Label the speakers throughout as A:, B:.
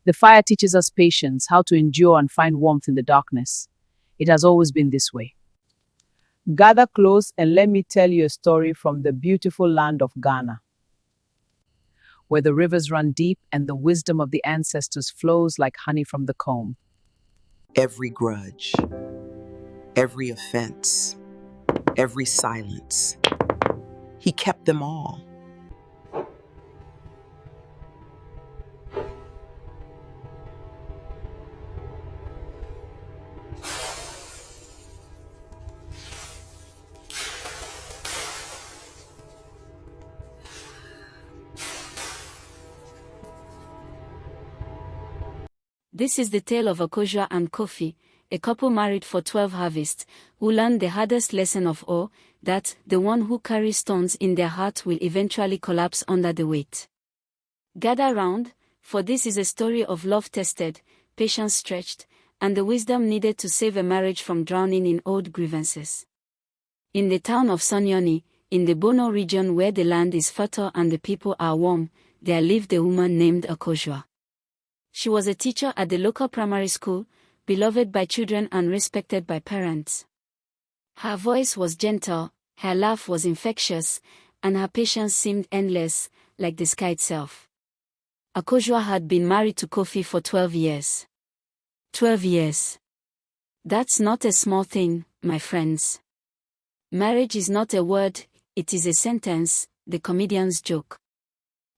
A: The fire teaches us patience, how to endure and find warmth in the darkness. It has always been this way. Gather close and let me tell you a story from the beautiful land of Ghana, where the rivers run deep and the wisdom of the ancestors flows like honey from the comb.
B: Every grudge, every offense, every silence, he kept them all.
C: This is the tale of Akosua and Kofi, a couple married for 12 harvests, who learned the hardest lesson of all, that the one who carries stones in their heart will eventually collapse under the weight. Gather round, for this is a story of love tested, patience stretched, and the wisdom needed to save a marriage from drowning in old grievances. In the town of Sunyani, in the Bono region where the land is fertile and the people are warm, there lived a woman named Akosua. She was a teacher at the local primary school, beloved by children and respected by parents. Her voice was gentle, her laugh was infectious, and her patience seemed endless, like the sky itself. Akosua had been married to Kofi for 12 years. 12 years. That's not a small thing, my friends. Marriage is not a word, it is a sentence, the comedians joke.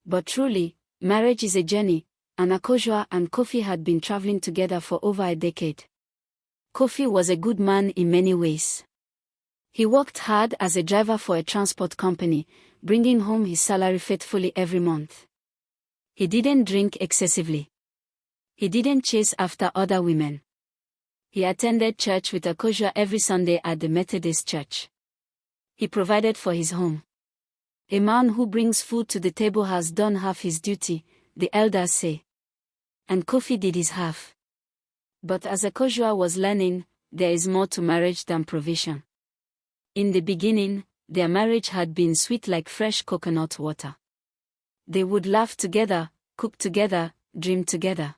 C: But truly, marriage is a journey, and Akosua and Kofi had been traveling together for over a decade. Kofi was a good man in many ways. He worked hard as a driver for a transport company, bringing home his salary faithfully every month. He didn't drink excessively. He didn't chase after other women. He attended church with Akosua every Sunday at the Methodist church. He provided for his home. A man who brings food to the table has done half his duty, the elders say. And Kofi did his half. But as Akosua was learning, there is more to marriage than provision. In the beginning, their marriage had been sweet like fresh coconut water. They would laugh together, cook together, dream together.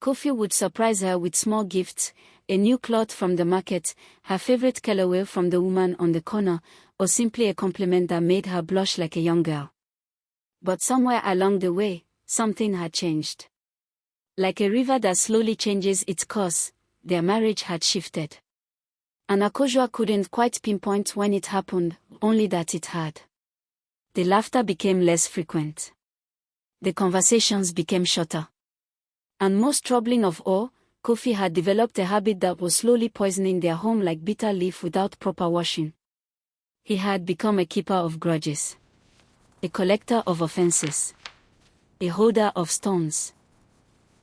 C: Kofi would surprise her with small gifts, a new cloth from the market, her favorite colorway from the woman on the corner, or simply a compliment that made her blush like a young girl. But somewhere along the way, something had changed. Like a river that slowly changes its course, their marriage had shifted. And Akosua couldn't quite pinpoint when it happened, only that it had. The laughter became less frequent. The conversations became shorter. And most troubling of all, Kofi had developed a habit that was slowly poisoning their home like bitter leaf without proper washing. He had become a keeper of grudges. A collector of offenses. A holder of stones.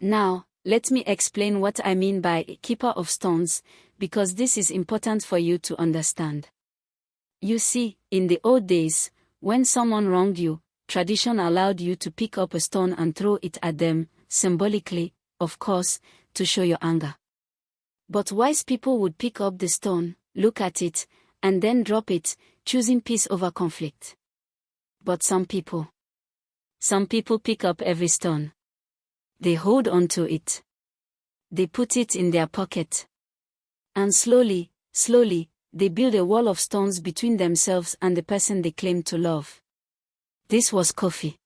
C: Now, let me explain what I mean by a keeper of stones, because this is important for you to understand. You see, in the old days, when someone wronged you, tradition allowed you to pick up a stone and throw it at them, symbolically, of course, to show your anger. But wise people would pick up the stone, look at it, and then drop it, choosing peace over conflict. But some people pick up every stone. They hold on to it. They put it in their pocket. And slowly, they build a wall of stones between themselves and the person they claim to love. This was Kofi.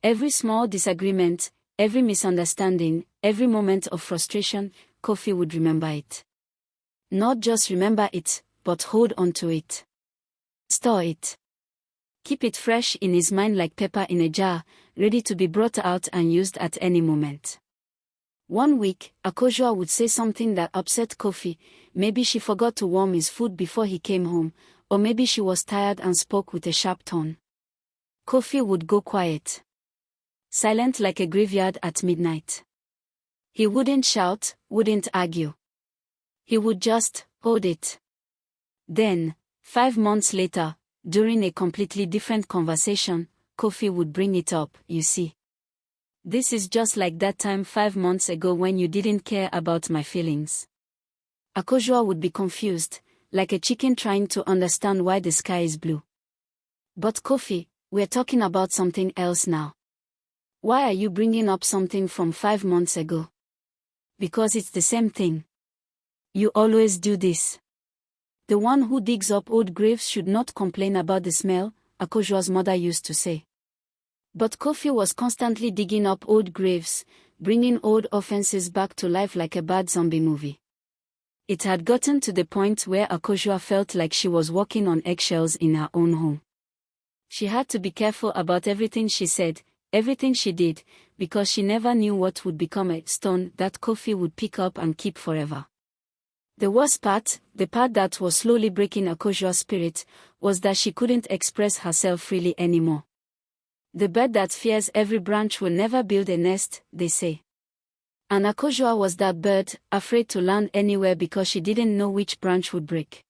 C: Every small disagreement, every misunderstanding, every moment of frustration, Kofi would remember it. Not just remember it, but hold on to it. Store it. Keep it fresh in his mind like pepper in a jar, ready to be brought out and used at any moment. One week, Akosua would say something that upset Kofi. Maybe she forgot to warm his food before he came home, or maybe she was tired and spoke with a sharp tone. Kofi would go quiet. Silent like a graveyard at midnight. He wouldn't shout, wouldn't argue. He would just hold it. Then, 5 months later, during a completely different conversation, Kofi would bring it up, you see. This is just like that time 5 months ago when you didn't care about my feelings. Akosua would be confused, like a chicken trying to understand why the sky is blue. But Kofi, we're talking about something else now. Why are you bringing up something from 5 months ago? Because it's the same thing. You always do this. The one who digs up old graves should not complain about the smell, Akosua's mother used to say. But Kofi was constantly digging up old graves, bringing old offenses back to life like a bad zombie movie. It had gotten to the point where Akosua felt like she was walking on eggshells in her own home. She had to be careful about everything she said, everything she did, because she never knew what would become a stone that Kofi would pick up and keep forever. The worst part, the part that was slowly breaking Akosua's spirit, was that she couldn't express herself freely anymore. The bird that fears every branch will never build a nest, they say. And Akosua was that bird, afraid to land anywhere because she didn't know which branch would break.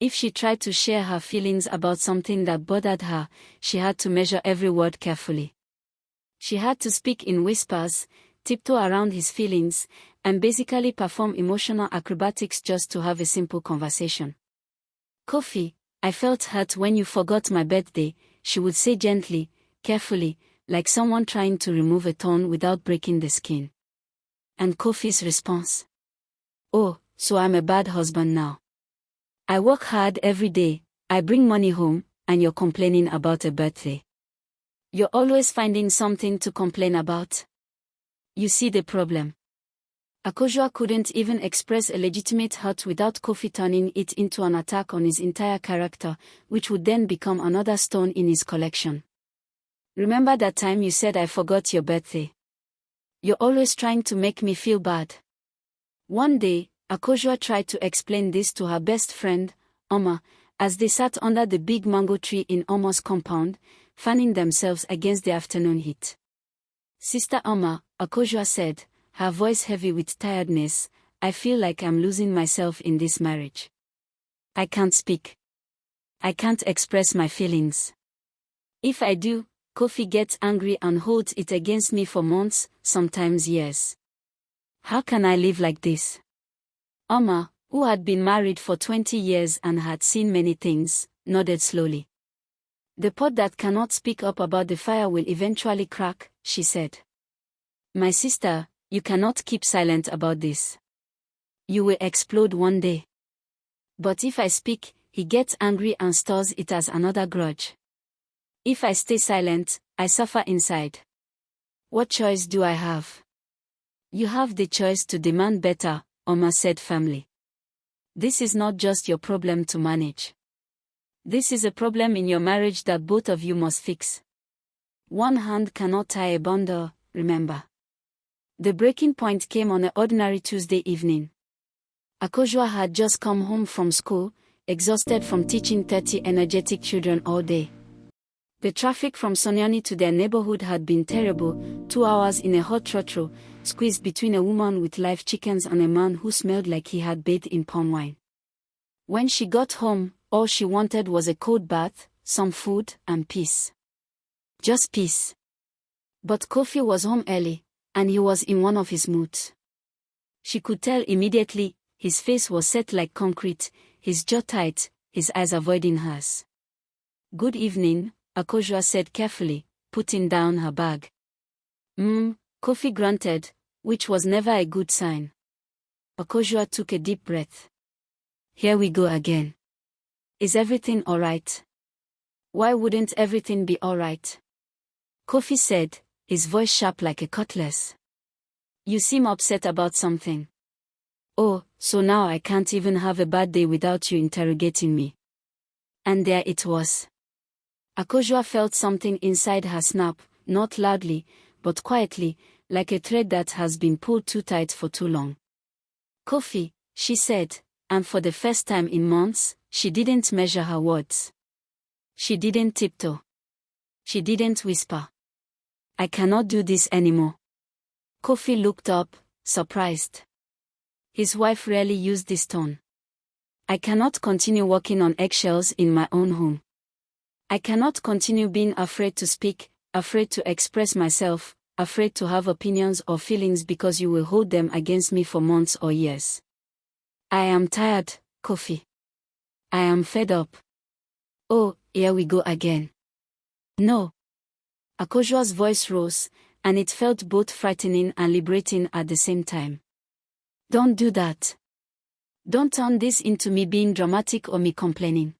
C: If she tried to share her feelings about something that bothered her, she had to measure every word carefully. She had to speak in whispers, tiptoe around his feelings, and basically perform emotional acrobatics just to have a simple conversation. Kofi, I felt hurt when you forgot my birthday, she would say gently, carefully, like someone trying to remove a thorn without breaking the skin. And Kofi's response? Oh, so I'm a bad husband now. I work hard every day, I bring money home, and you're complaining about a birthday. You're always finding something to complain about. You see the problem. Akosua couldn't even express a legitimate hurt without Kofi turning it into an attack on his entire character, which would then become another stone in his collection. Remember that time you said I forgot your birthday? You're always trying to make me feel bad. One day, Akosua tried to explain this to her best friend, Oma, as they sat under the big mango tree in Oma's compound, fanning themselves against the afternoon heat. Sister Oma, Akosua said, her voice heavy with tiredness, I feel like I'm losing myself in this marriage. I can't speak. I can't express my feelings. If I do, Kofi gets angry and holds it against me for months, sometimes years. How can I live like this? Oma, who had been married for 20 years and had seen many things, nodded slowly. The pot that cannot speak up about the fire will eventually crack, she said. My sister, you cannot keep silent about this. You will explode one day. But if I speak, he gets angry and stores it as another grudge. If I stay silent, I suffer inside. What choice do I have? You have the choice to demand better, Oma said firmly. This is not just your problem to manage. This is a problem in your marriage that both of you must fix. One hand cannot tie a bundle, remember. The breaking point came on an ordinary Tuesday evening. Akosua had just come home from school, exhausted from teaching 30 energetic children all day. The traffic from Sunyani to their neighborhood had been terrible, 2 hours in a hot trotro, squeezed between a woman with live chickens and a man who smelled like he had bathed in palm wine. When she got home, all she wanted was a cold bath, some food, and peace. Just peace. But Kofi was home early, and he was in one of his moods. She could tell immediately, his face was set like concrete, his jaw tight, his eyes avoiding hers. Good evening, Akosua said carefully, putting down her bag. Kofi grunted, which was never a good sign. Akosua took a deep breath. Here we go again. Is everything alright? Why wouldn't everything be alright? Kofi said, his voice sharp like a cutlass. You seem upset about something. Oh, so now I can't even have a bad day without you interrogating me. And there it was. Akosua felt something inside her snap, not loudly, but quietly, like a thread that has been pulled too tight for too long. Kofi, she said, and for the first time in months, she didn't measure her words. She didn't tiptoe. She didn't whisper. I cannot do this anymore. Kofi looked up, surprised. His wife rarely used this tone. I cannot continue walking on eggshells in my own home. I cannot continue being afraid to speak, afraid to express myself, afraid to have opinions or feelings because you will hold them against me for months or years. I am tired, Kofi. I am fed up. Oh, here we go again. No. Akosua's voice rose, and it felt both frightening and liberating at the same time. Don't do that. Don't turn this into me being dramatic or me complaining.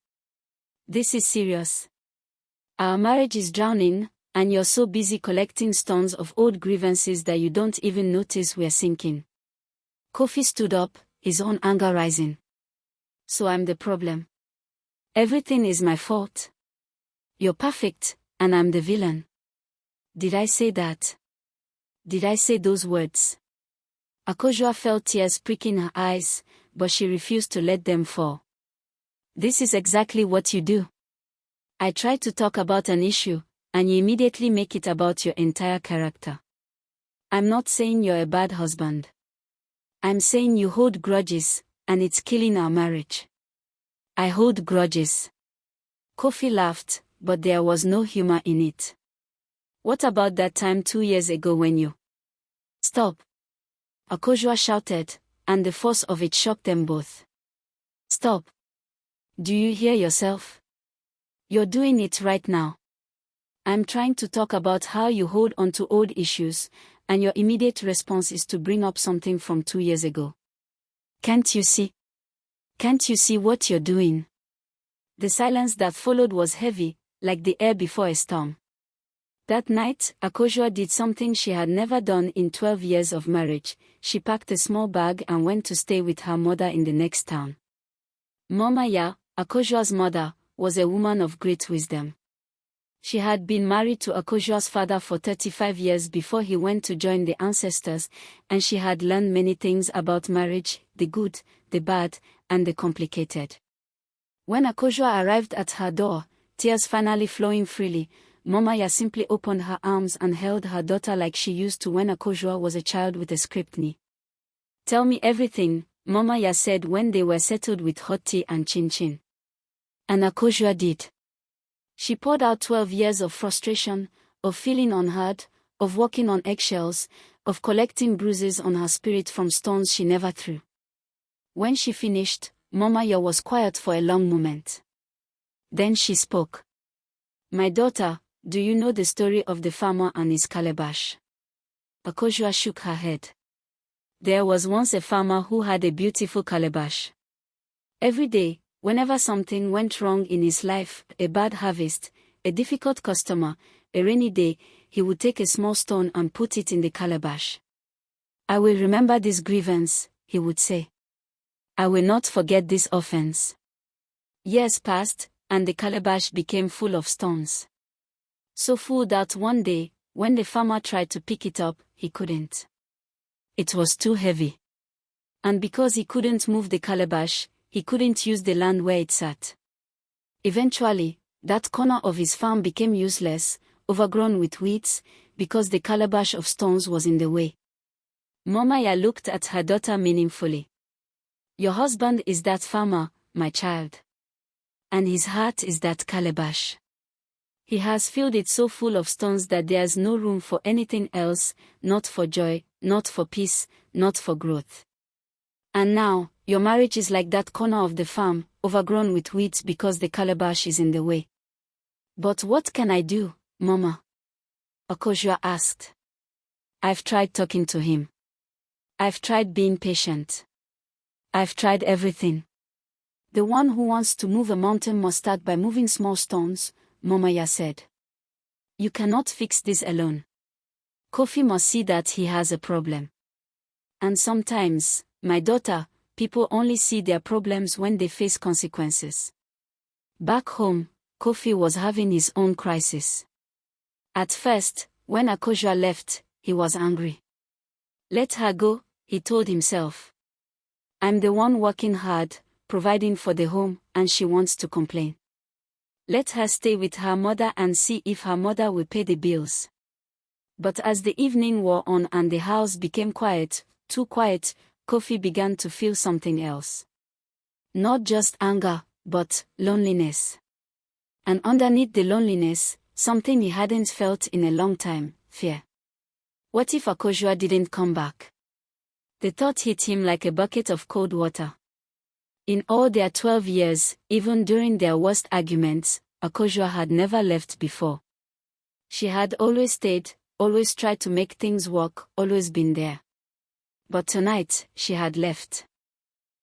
C: This is serious. Our marriage is drowning, and you're so busy collecting stones of old grievances that you don't even notice we're sinking. Kofi stood up, his own anger rising. So I'm the problem. Everything is my fault. You're perfect, and I'm the villain. Did I say that? Did I say those words? Akosua felt tears pricking her eyes, but she refused to let them fall. This is exactly what you do. I try to talk about an issue, and you immediately make it about your entire character. I'm not saying you're a bad husband. I'm saying you hold grudges, and it's killing our marriage. I hold grudges. Kofi laughed, but there was no humor in it. What about that time 2 years ago when you... Stop! Akosua shouted, and the force of it shocked them both. Stop! Do you hear yourself? You're doing it right now. I'm trying to talk about how you hold on to old issues, and your immediate response is to bring up something from 2 years ago. Can't you see? Can't you see what you're doing? The silence that followed was heavy, like the air before a storm. That night, Akosua did something she had never done in 12 years of marriage. She packed a small bag and went to stay with her mother in the next town. Mama Ya, Akosua's mother, was a woman of great wisdom. She had been married to Akosua's father for 35 years before he went to join the ancestors, and she had learned many things about marriage, the good, the bad, and the complicated. When Akosua arrived at her door, tears finally flowing freely, Mama Ya simply opened her arms and held her daughter like she used to when Akosua was a child with a scraped knee. Tell me everything, Mama Ya said when they were settled with hot tea and chin-chin. And Akosua did. She poured out 12 years of frustration, of feeling unheard, of walking on eggshells, of collecting bruises on her spirit from stones she never threw. When she finished, Mama Ya was quiet for a long moment. Then she spoke. My daughter, do you know the story of the farmer and his calabash? Akosua shook her head. There was once a farmer who had a beautiful calabash. Every day, whenever something went wrong in his life, a bad harvest, a difficult customer, a rainy day, he would take a small stone and put it in the calabash. I will remember this grievance, he would say. I will not forget this offense. Years passed, and the calabash became full of stones. So full that one day, when the farmer tried to pick it up, he couldn't. It was too heavy. And because he couldn't move the calabash, he couldn't use the land where it sat. Eventually, that corner of his farm became useless, overgrown with weeds, because the calabash of stones was in the way. Mama Ya looked at her daughter meaningfully. Your husband is that farmer, my child. And his heart is that calabash. He has filled it so full of stones that there's no room for anything else, not for joy, not for peace, not for growth. And now, your marriage is like that corner of the farm, overgrown with weeds because the calabash is in the way. But what can I do, Mama? Akosua asked. I've tried talking to him. I've tried being patient. I've tried everything. The one who wants to move a mountain must start by moving small stones, Mama Ya said. You cannot fix this alone. Kofi must see that he has a problem. And sometimes, my daughter, people only see their problems when they face consequences. Back home, Kofi was having his own crisis. At first, when Akosua left, he was angry. Let her go, he told himself. I'm the one working hard, providing for the home, and she wants to complain. Let her stay with her mother and see if her mother will pay the bills. But as the evening wore on and the house became quiet, too quiet, Kofi began to feel something else. Not just anger, but loneliness. And underneath the loneliness, something he hadn't felt in a long time, fear. What if Akosua didn't come back? The thought hit him like a bucket of cold water. In all their 12 years, even during their worst arguments, Akosua had never left before. She had always stayed, always tried to make things work, always been there. But tonight, she had left.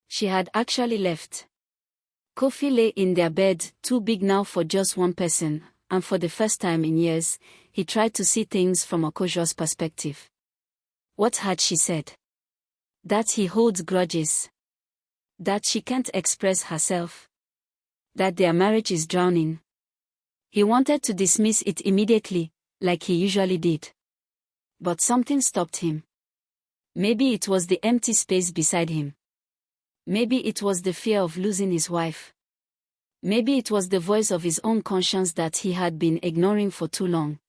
C: She had actually left. Kofi lay in their bed, too big now for just one person, and for the first time in years, he tried to see things from Akosua's perspective. What had she said? That he holds grudges. That she can't express herself. That their marriage is drowning. He wanted to dismiss it immediately, like he usually did. But something stopped him. Maybe it was the empty space beside him. Maybe it was the fear of losing his wife. Maybe it was the voice of his own conscience that he had been ignoring for too long.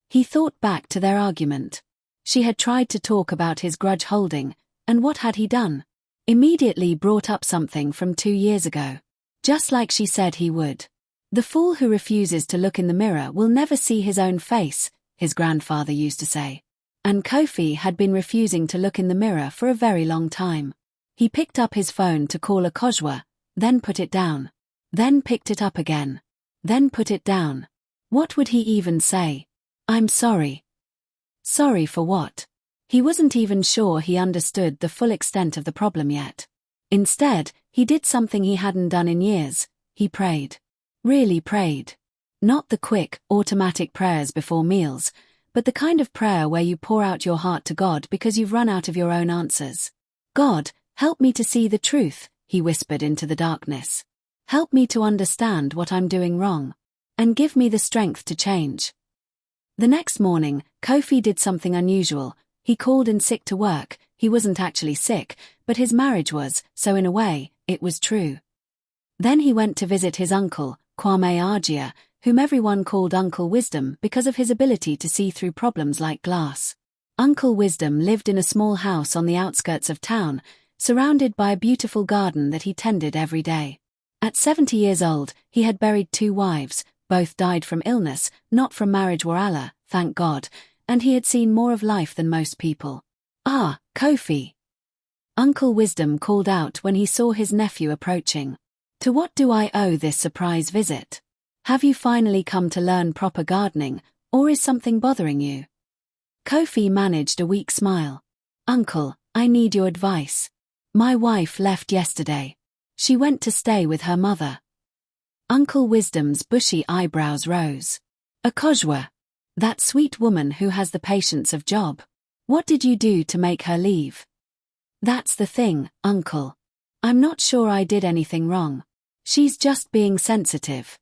D: He thought back to their argument. She had tried to talk about his grudge holding, and what had he done? Immediately brought up something from 2 years ago. Just like she said he would. The fool who refuses to look in the mirror will never see his own face, his grandfather used to say. And Kofi had been refusing to look in the mirror for a very long time. He picked up his phone to call Akosua, then put it down. Then picked it up again. Then put it down. What would he even say? I'm sorry. Sorry for what? He wasn't even sure he understood the full extent of the problem yet. Instead, he did something he hadn't done in years. He prayed. Really prayed. Not the quick, automatic prayers before meals, but the kind of prayer where you pour out your heart to God because you've run out of your own answers. God, help me to see the truth, he whispered into the darkness. Help me to understand what I'm doing wrong. And give me the strength to change. The next morning, Kofi did something unusual. He called in sick to work. He wasn't actually sick, but his marriage was, so in a way, it was true. Then he went to visit his uncle, Kwame Argia, whom everyone called Uncle Wisdom because of his ability to see through problems like glass. Uncle Wisdom lived in a small house on the outskirts of town, surrounded by a beautiful garden that he tended every day. At 70 years old, he had buried 2 wives, both died from illness, not from marriage or Allah, thank God, and he had seen more of life than most people. Ah, Kofi! Uncle Wisdom called out when he saw his nephew approaching. To what do I owe this surprise visit? Have you finally come to learn proper gardening, or is something bothering you? Kofi managed a weak smile. Uncle, I need your advice. My wife left yesterday. She went to stay with her mother. Uncle Wisdom's bushy eyebrows rose. Akosua, that sweet woman who has the patience of Job. What did you do to make her leave? That's the thing, Uncle. I'm not sure I did anything wrong. She's just being sensitive.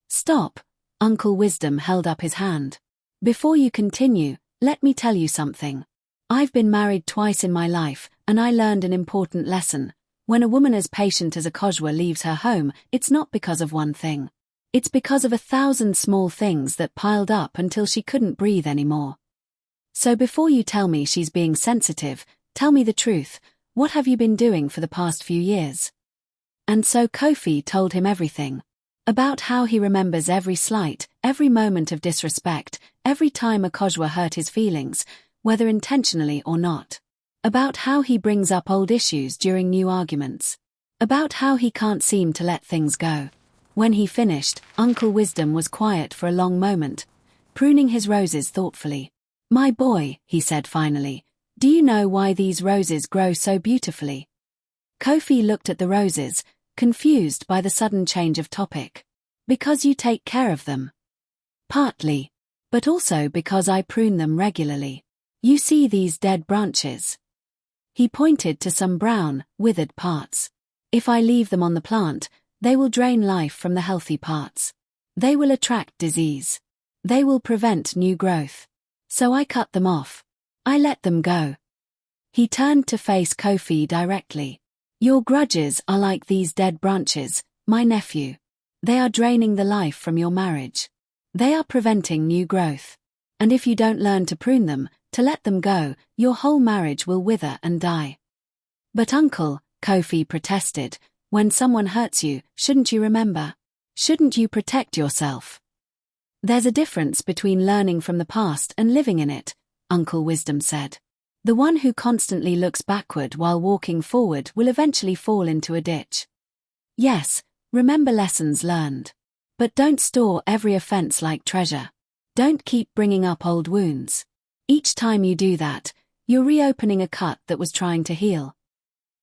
D: Stop, Uncle Wisdom held up his hand. Before you continue, let me tell you something. I've been married twice in my life, and I learned an important lesson. When a woman as patient as Akosua leaves her home, it's not because of one thing. It's because of 1,000 small things that piled up until she couldn't breathe anymore. So before you tell me she's being sensitive, tell me the truth. What have you been doing for the past few years? And so Kofi told him everything. About how he remembers every slight, every moment of disrespect, every time Akosua hurt his feelings, whether intentionally or not. About how he brings up old issues during new arguments. About how he can't seem to let things go. When he finished, Uncle Wisdom was quiet for a long moment, pruning his roses thoughtfully. My boy, he said finally, do you know why these roses grow so beautifully? Kofi looked at the roses, confused by the sudden change of topic. Because you take care of them. Partly. But also because I prune them regularly. You see these dead branches? He pointed to some brown, withered parts. If I leave them on the plant, they will drain life from the healthy parts. They will attract disease. They will prevent new growth. So I cut them off. I let them go. He turned to face Kofi directly. Your grudges are like these dead branches, my nephew. They are draining the life from your marriage. They are preventing new growth. And if you don't learn to prune them, to let them go, your whole marriage will wither and die. But Uncle, Kofi protested, when someone hurts you, shouldn't you remember? Shouldn't you protect yourself? There's a difference between learning from the past and living in it, Uncle Wisdom said. The one who constantly looks backward while walking forward will eventually fall into a ditch. Yes, remember lessons learned. But don't store every offense like treasure. Don't keep bringing up old wounds. Each time you do that, you're reopening a cut that was trying to heal.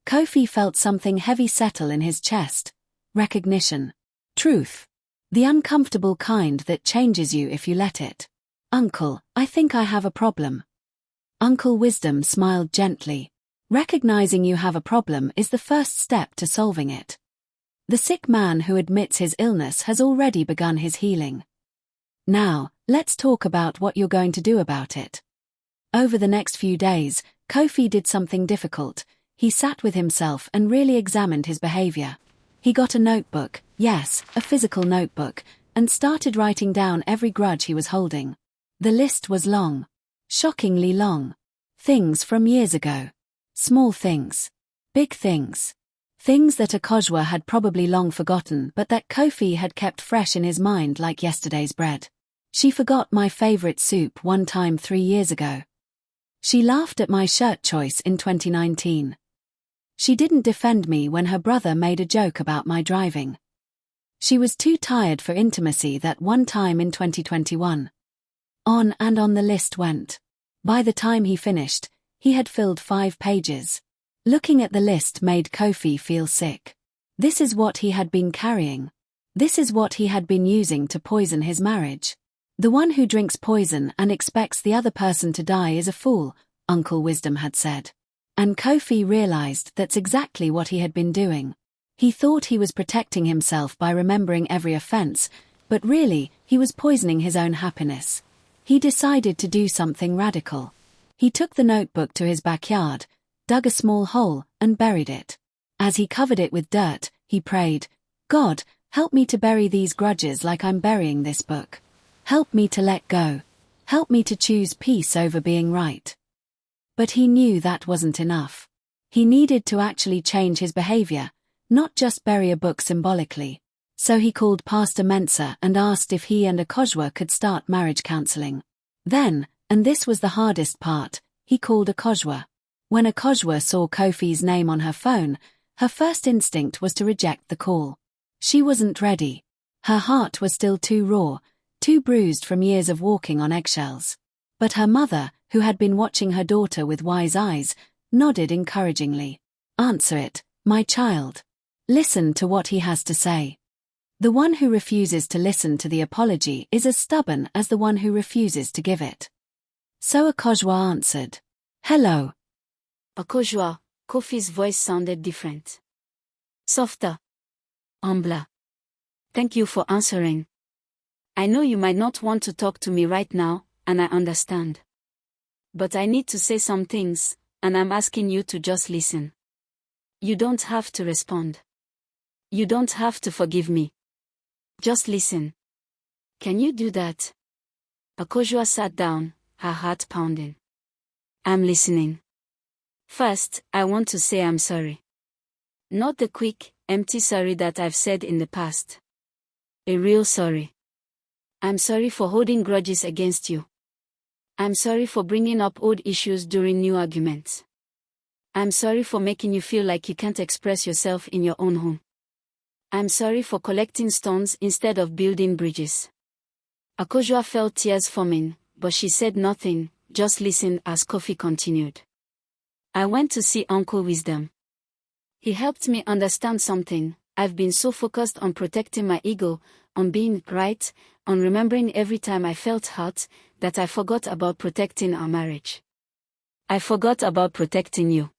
D: Kofi felt something heavy settle in his chest. Recognition. Truth. The uncomfortable kind that changes you if you let it. Uncle, I think I have a problem. Uncle Wisdom smiled gently. Recognizing you have a problem is the first step to solving it. The sick man who admits his illness has already begun his healing. Now, let's talk about what you're going to do about it. Over the next few days, Kofi did something difficult. He sat with himself and really examined his behavior. He got a notebook, yes, a physical notebook, and started writing down every grudge he was holding. The list was long. Shockingly long. Things from years ago. Small things. Big things. Things that Akosua had probably long forgotten but that Kofi had kept fresh in his mind like yesterday's bread. She forgot my favorite soup one time 3 years ago. She laughed at my shirt choice in 2019. She didn't defend me when her brother made a joke about my driving. She was too tired for intimacy that one time in 2021. On and on the list went. By the time he finished, he had filled 5 pages. Looking at the list made Kofi feel sick. This is what he had been carrying. This is what he had been using to poison his marriage. The one who drinks poison and expects the other person to die is a fool, Uncle Wisdom had said. And Kofi realized that's exactly what he had been doing. He thought he was protecting himself by remembering every offense, but really, he was poisoning his own happiness. He decided to do something radical. He took the notebook to his backyard, dug a small hole, and buried it. As he covered it with dirt, he prayed, "God, help me to bury these grudges like I'm burying this book. Help me to let go. Help me to choose peace over being right." But he knew that wasn't enough. He needed to actually change his behavior, not just bury a book symbolically. So he called Pastor Mensah and asked if he and Akosua could start marriage counseling. Then, and this was the hardest part, he called Akosua. When Akosua saw Kofi's name on her phone, her first instinct was to reject the call. She wasn't ready. Her heart was still too raw, too bruised from years of walking on eggshells. But her mother, who had been watching her daughter with wise eyes, nodded encouragingly. "Answer it, my child. Listen to what he has to say." The one who refuses to listen to the apology is as stubborn as the one who refuses to give it. So Akosua answered. "Hello."
C: Akosua, Kofi's voice sounded different. Softer. Humbler. "Thank you for answering. I know you might not want to talk to me right now, and I understand. But I need to say some things, and I'm asking you to just listen. You don't have to respond. You don't have to forgive me. Just listen. Can you do that?" Akosua sat down, her heart pounding. "I'm listening. First, I want to say I'm sorry. Not the quick, empty sorry that I've said in the past. A real sorry. I'm sorry for holding grudges against you. I'm sorry for bringing up old issues during new arguments. I'm sorry for making you feel like you can't express yourself in your own home. I'm sorry for collecting stones instead of building bridges." Akosua felt tears forming, but she said nothing, just listened as Kofi continued. "I went to see Uncle Wisdom. He helped me understand something. I've been so focused on protecting my ego, on being right, on remembering every time I felt hurt, that I forgot about protecting our marriage. I forgot about protecting you.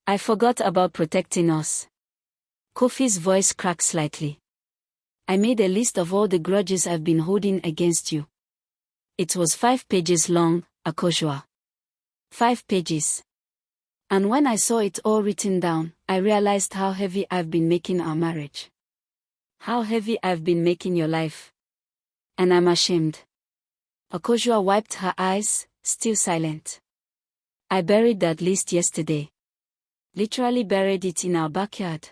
C: I forgot about protecting us." Kofi's voice cracked slightly. "I made a list of all the grudges I've been holding against you. It was 5 pages long, Akosua. 5 pages. And when I saw it all written down, I realized how heavy I've been making our marriage. How heavy I've been making your life. And I'm ashamed." Akosua wiped her eyes, still silent. "I buried that list yesterday. Literally buried it in our backyard.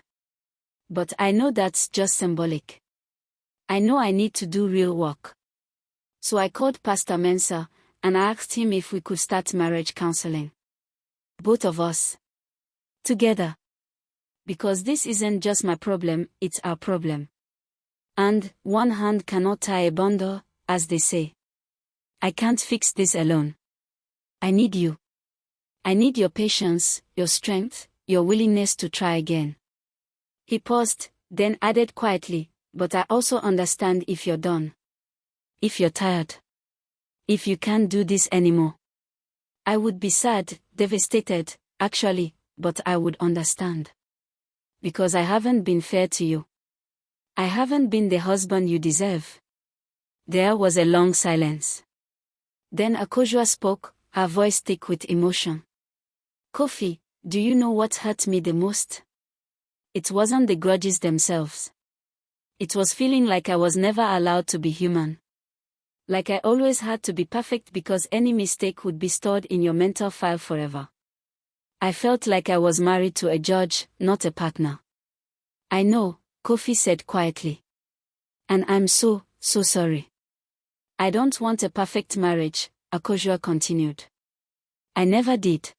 C: But I know that's just symbolic. I know I need to do real work. So I called Pastor Mensah, and I asked him if we could start marriage counseling. Both of us. Together. Because this isn't just my problem, it's our problem. And one hand cannot tie a bundle, as they say. I can't fix this alone. I need you. I need your patience, your strength, your willingness to try again. He paused, then added quietly, but I also understand if you're done. If you're tired. If you can't do this anymore. I would be sad, devastated, actually, but I would understand. Because I haven't been fair to you. I haven't been the husband you deserve. There was a long silence. Then Akosua spoke, her voice thick with emotion. Kofi, do you know what hurt me the most? It wasn't the grudges themselves. It was feeling like I was never allowed to be human. Like I always had to be perfect because any mistake would be stored in your mental file forever. I felt like I was married to a judge, not a partner. I know, Kofi said quietly. And I'm so sorry. I don't want a perfect marriage, Akosua continued. I never did.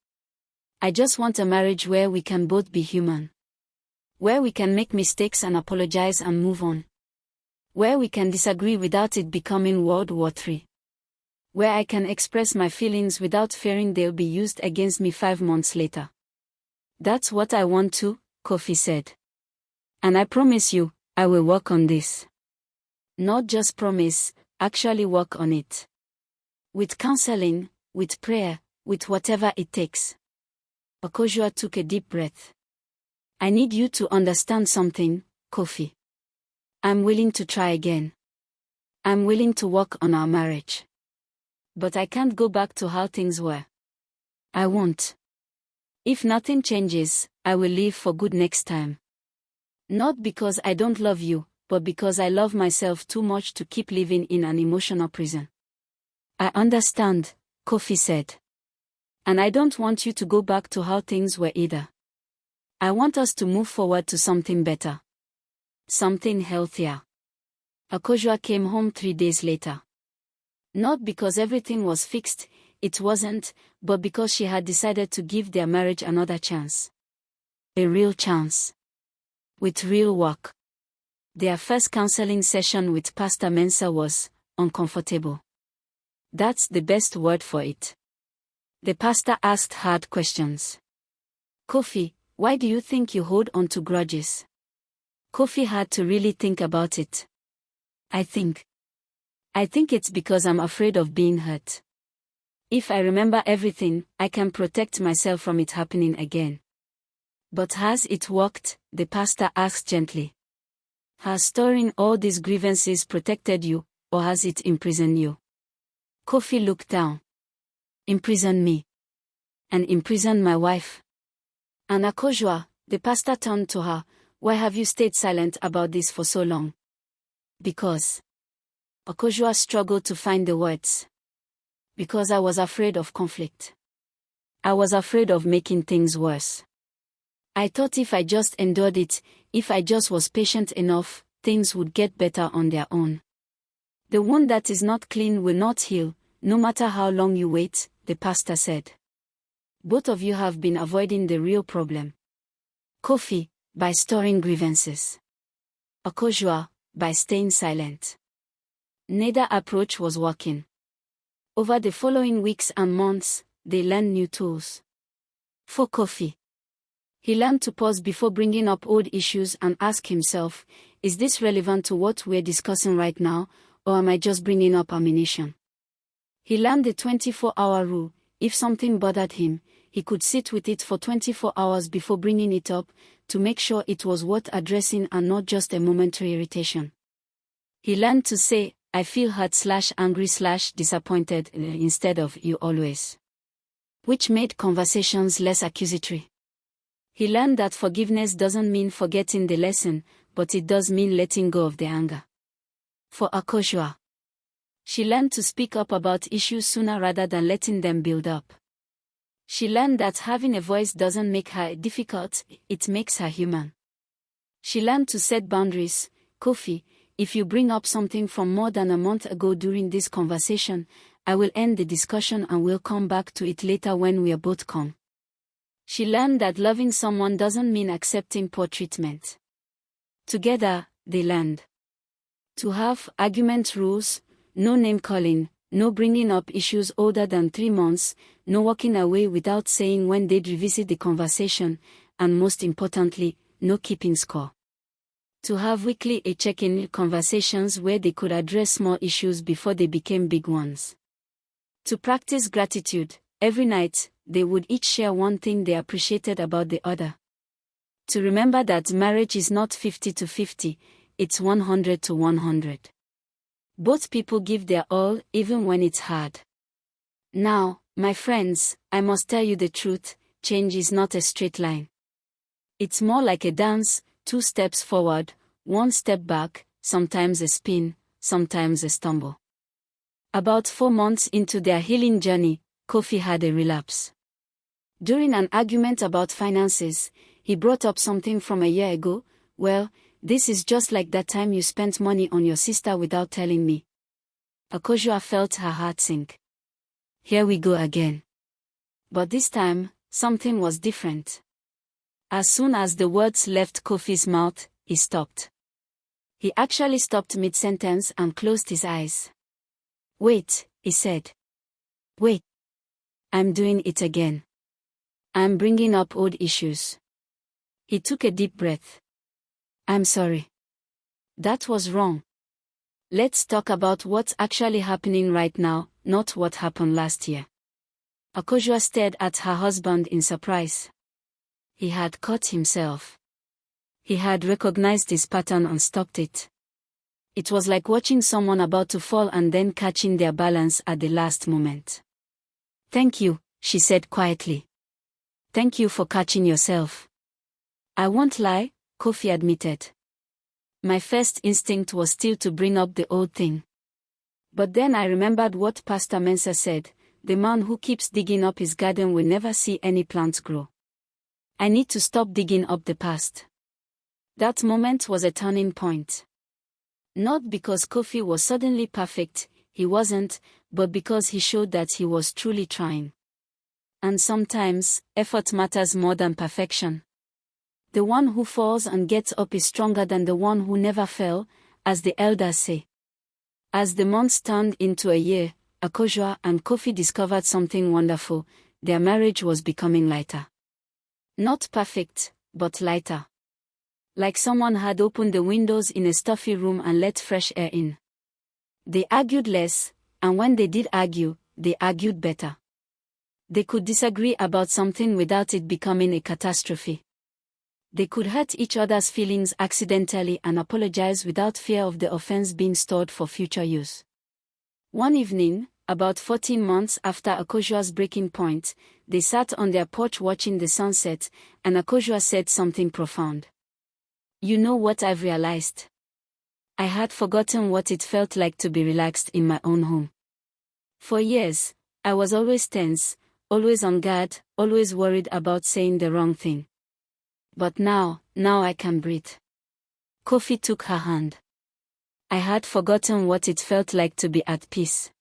C: I just want a marriage where we can both be human. Where we can make mistakes and apologize and move on. Where we can disagree without it becoming World War III. Where I can express my feelings without fearing they'll be used against me 5 months later. That's what I want to, Kofi said. And I promise you, I will work on this. Not just promise, actually work on it. With counseling, with prayer, with whatever it takes. Akosua took a deep breath. I need you to understand something, Kofi. I'm willing to try again. I'm willing to work on our marriage. But I can't go back to how things were. I won't. If nothing changes, I will leave for good next time. Not because I don't love you, but because I love myself too much to keep living in an emotional prison. I understand, Kofi said. And I don't want you to go back to how things were either. I want us to move forward to something better. Something healthier. Akosua came home 3 days later. Not because everything was fixed, it wasn't, but because she had decided to give their marriage another chance. A real chance. With real work. Their first counseling session with Pastor Mensah was uncomfortable. That's the best word for it. The pastor asked hard questions. Kofi, why do you think you hold on to grudges? Kofi had to really think about it. I think it's because I'm afraid of being hurt. If I remember everything, I can protect myself from it happening again. But has it worked? The pastor asked gently. Has storing all these grievances protected you, or has it imprisoned you? Kofi looked down. Imprisoned me. And imprisoned my wife. And Akosua, the pastor turned to her. Why have you stayed silent about this for so long? Because. Akosua struggled to find the words. Because I was afraid of conflict. I was afraid of making things worse. I thought if I just endured it, if I just was patient enough, things would get better on their own. The wound that is not clean will not heal, no matter how long you wait, the pastor said. Both of you have been avoiding the real problem. Kofi, by storing grievances. Akosua, by staying silent. Neither approach was working. Over the following weeks and months, they learned new tools. For Kofi, he learned to pause before bringing up old issues and ask himself, is this relevant to what we're discussing right now, or am I just bringing up ammunition? He learned the 24-hour rule. If something bothered him, he could sit with it for 24 hours before bringing it up, to make sure it was worth addressing and not just a momentary irritation. He learned to say, I feel hurt/angry/disappointed instead of you always. Which made conversations less accusatory. He learned that forgiveness doesn't mean forgetting the lesson, but it does mean letting go of the anger. For Akosua, she learned to speak up about issues sooner rather than letting them build up. She learned that having a voice doesn't make her difficult, it makes her human. She learned to set boundaries. Kofi, if you bring up something from more than a month ago during this conversation, I will end the discussion and we'll come back to it later when we are both calm. She learned that loving someone doesn't mean accepting poor treatment. Together, they learned to have argument rules, no name calling, no bringing up issues older than 3 months, no walking away without saying when they'd revisit the conversation, and most importantly, no keeping score. To have weekly check-in conversations where they could address small issues before they became big ones. To practice gratitude, every night, they would each share one thing they appreciated about the other. To remember that marriage is not 50-50, it's 100-100. Both people give their all, even when it's hard. Now, my friends, I must tell you the truth, change is not a straight line. It's more like a dance, 2 steps forward, 1 step back, sometimes a spin, sometimes a stumble. About 4 months into their healing journey, Kofi had a relapse. During an argument about finances, he brought up something from a year ago. Well, this is just like that time you spent money on your sister without telling me. Akosua felt her heart sink. Here we go again. But this time, something was different. As soon as the words left Kofi's mouth, he stopped. He actually stopped mid-sentence and closed his eyes. Wait, he said. Wait. I'm doing it again. I'm bringing up old issues. He took a deep breath. I'm sorry. That was wrong. Let's talk about what's actually happening right now, not what happened last year. Akosua stared at her husband in surprise. He had caught himself. He had recognized his pattern and stopped it. It was like watching someone about to fall and then catching their balance at the last moment. Thank you, she said quietly. Thank you for catching yourself. I won't lie, Kofi admitted. My first instinct was still to bring up the old thing. But then I remembered what Pastor Mensah said, the man who keeps digging up his garden will never see any plants grow. I need to stop digging up the past. That moment was a turning point. Not because Kofi was suddenly perfect, he wasn't, but because he showed that he was truly trying. And sometimes, effort matters more than perfection. The one who falls and gets up is stronger than the one who never fell, as the elders say. As the months turned into a year, Akosua and Kofi discovered something wonderful. Their marriage was becoming lighter. Not perfect, but lighter. Like someone had opened the windows in a stuffy room and let fresh air in. They argued less, and when they did argue, they argued better. They could disagree about something without it becoming a catastrophe. They could hurt each other's feelings accidentally and apologize without fear of the offense being stored for future use. One evening, about 14 months after Akosua's breaking point, they sat on their porch watching the sunset, and Akosua said something profound. You know what I've realized? I had forgotten what it felt like to be relaxed in my own home. For years, I was always tense, always on guard, always worried about saying the wrong thing. But now I can breathe. Kofi took her hand. I had forgotten what it felt like to be at peace.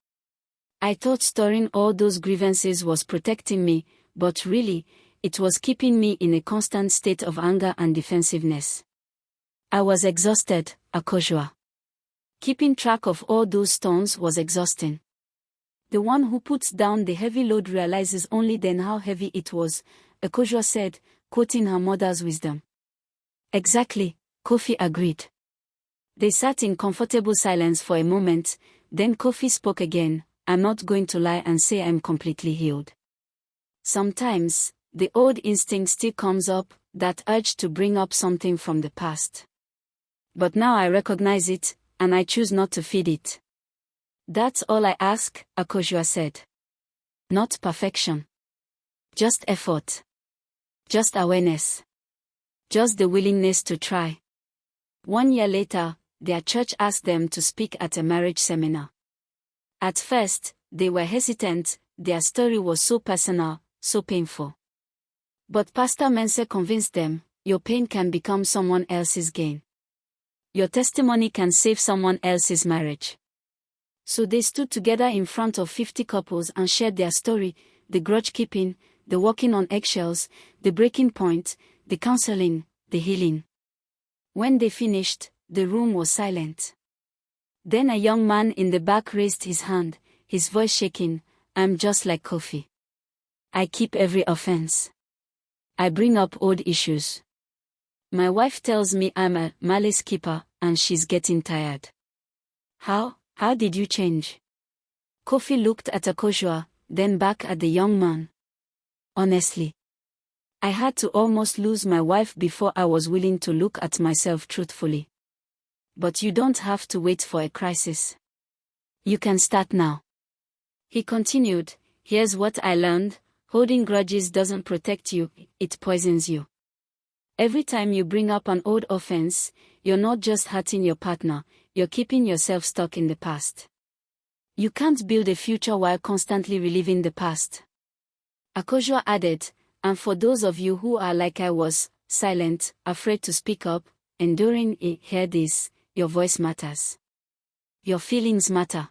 C: I thought storing all those grievances was protecting me, but really, it was keeping me in a constant state of anger and defensiveness. I was exhausted, Akosua. Keeping track of all those stones was exhausting. The one who puts down the heavy load realizes only then how heavy it was, Akosua said, quoting her mother's wisdom. Exactly, Kofi agreed. They sat in comfortable silence for a moment, then Kofi spoke again. I'm not going to lie and say I'm completely healed. Sometimes, the old instinct still comes up, that urge to bring up something from the past. But now I recognize it, and I choose not to feed it. That's all I ask, Akosua said. Not perfection. Just effort. Just awareness. Just the willingness to try. 1 year later, their church asked them to speak at a marriage seminar. At first, they were hesitant, their story was so personal, so painful. But Pastor Mensah convinced them, your pain can become someone else's gain. Your testimony can save someone else's marriage. So they stood together in front of 50 couples and shared their story, the grudge keeping, the walking on eggshells, the breaking point, the counseling, the healing. When they finished, the room was silent. Then a young man in the back raised his hand, his voice shaking, I'm just like Kofi. I keep every offense. I bring up old issues. My wife tells me I'm a malice keeper, and she's getting tired. How did you change? Kofi looked at Akosua, then back at the young man. Honestly, I had to almost lose my wife before I was willing to look at myself truthfully. But you don't have to wait for a crisis. You can start now. He continued, here's what I learned, holding grudges doesn't protect you, it poisons you. Every time you bring up an old offense, you're not just hurting your partner, you're keeping yourself stuck in the past. You can't build a future while constantly reliving the past. Akosua added, and for those of you who are like I was, silent, afraid to speak up, enduring it, hear this, your voice matters. Your feelings matter.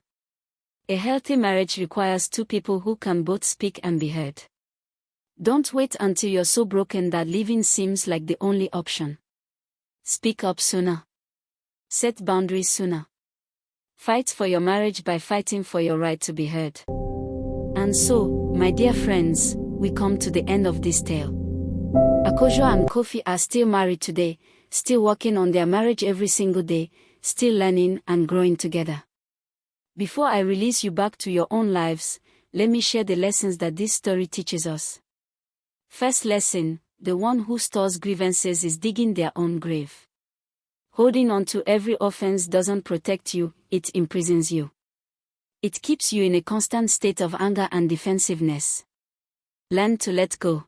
C: A healthy marriage requires two people who can both speak and be heard. Don't wait until you're so broken that leaving seems like the only option. Speak up sooner. Set boundaries sooner. Fight for your marriage by fighting for your right to be heard. And so, my dear friends, we come to the end of this tale. Akosua and Kofi are still married today, still working on their marriage every single day, still learning and growing together. Before I release you back to your own lives, let me share the lessons that this story teaches us. First lesson, the one who stores grievances is digging their own grave. Holding on to every offense doesn't protect you, it imprisons you. It keeps you in a constant state of anger and defensiveness. Learn to let go.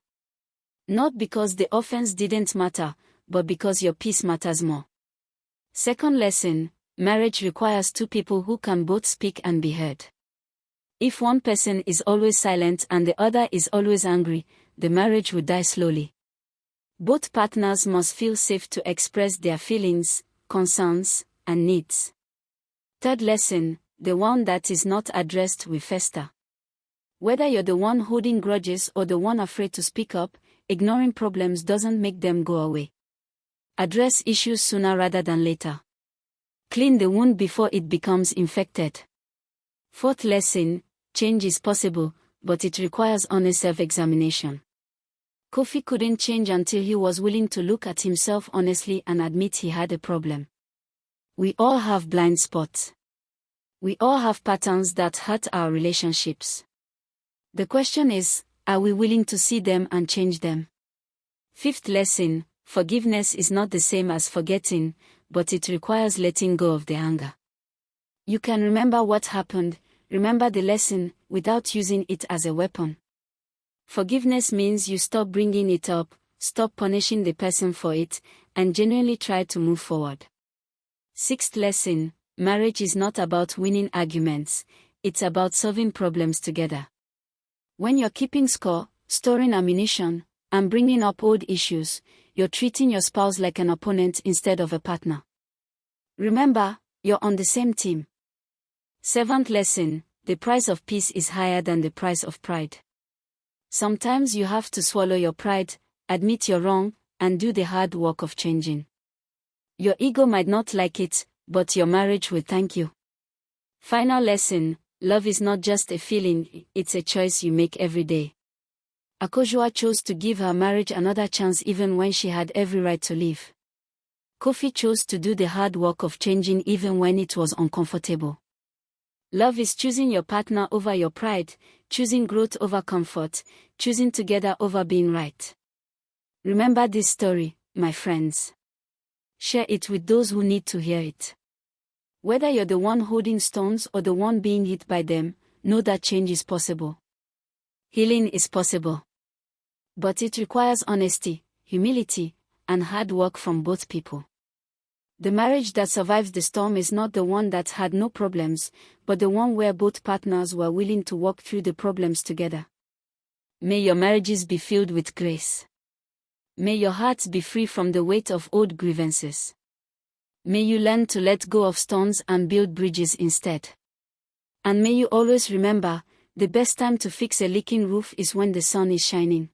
C: Not because the offense didn't matter, but because your peace matters more. Second lesson, marriage requires two people who can both speak and be heard. If one person is always silent and the other is always angry, the marriage will die slowly. Both partners must feel safe to express their feelings, concerns, and needs. Third lesson, the one that is not addressed will fester. Whether you're the one holding grudges or the one afraid to speak up, ignoring problems doesn't make them go away. Address issues sooner rather than later. Clean the wound before it becomes infected. Fourth lesson, change is possible, but it requires honest self-examination. Kofi couldn't change until he was willing to look at himself honestly and admit he had a problem. We all have blind spots. We all have patterns that hurt our relationships. The question is, are we willing to see them and change them? Fifth lesson, forgiveness is not the same as forgetting, but it requires letting go of the anger. You can remember what happened, remember the lesson, without using it as a weapon. Forgiveness means you stop bringing it up, stop punishing the person for it, and genuinely try to move forward. Sixth lesson, marriage is not about winning arguments, it's about solving problems together. When you're keeping score, storing ammunition, and bringing up old issues, you're treating your spouse like an opponent instead of a partner. Remember, you're on the same team. Seventh lesson, the price of peace is higher than the price of pride. Sometimes you have to swallow your pride, admit you're wrong, and do the hard work of changing. Your ego might not like it, but your marriage will thank you. Final lesson, love is not just a feeling, it's a choice you make every day. Akosua chose to give her marriage another chance even when she had every right to leave. Kofi chose to do the hard work of changing even when it was uncomfortable. Love is choosing your partner over your pride, choosing growth over comfort, choosing together over being right. Remember this story, my friends. Share it with those who need to hear it. Whether you're the one holding stones or the one being hit by them, know that change is possible. Healing is possible. But it requires honesty, humility, and hard work from both people. The marriage that survives the storm is not the one that had no problems, but the one where both partners were willing to walk through the problems together. May your marriages be filled with grace. May your hearts be free from the weight of old grievances. May you learn to let go of stones and build bridges instead. And may you always remember, the best time to fix a leaking roof is when the sun is shining.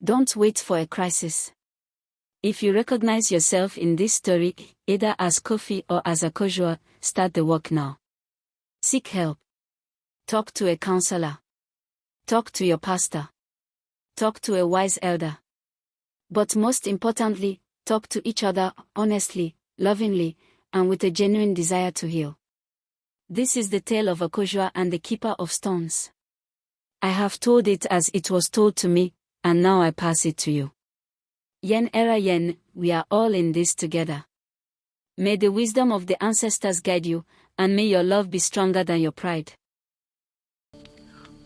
C: Don't wait for a crisis. If you recognize yourself in this story, either as Kofi or as Akosua, start the work now. Seek help. Talk to a counselor. Talk to your pastor. Talk to a wise elder. But most importantly, talk to each other honestly, lovingly, and with a genuine desire to heal. This is the tale of Akosua and the Keeper of Stones. I have told it as it was told to me, and now I pass it to you. Yen era yen, we are all in this together. May the wisdom of the ancestors guide you, and may your love be stronger than your pride.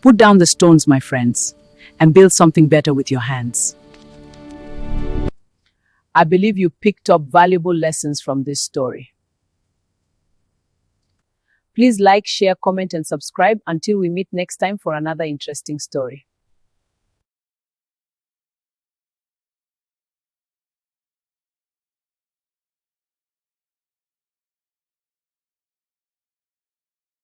A: Put down the stones, my friends, and build something better with your hands. I believe you picked up valuable lessons from this story. Please like, share, comment, and subscribe until we meet next time for another interesting story.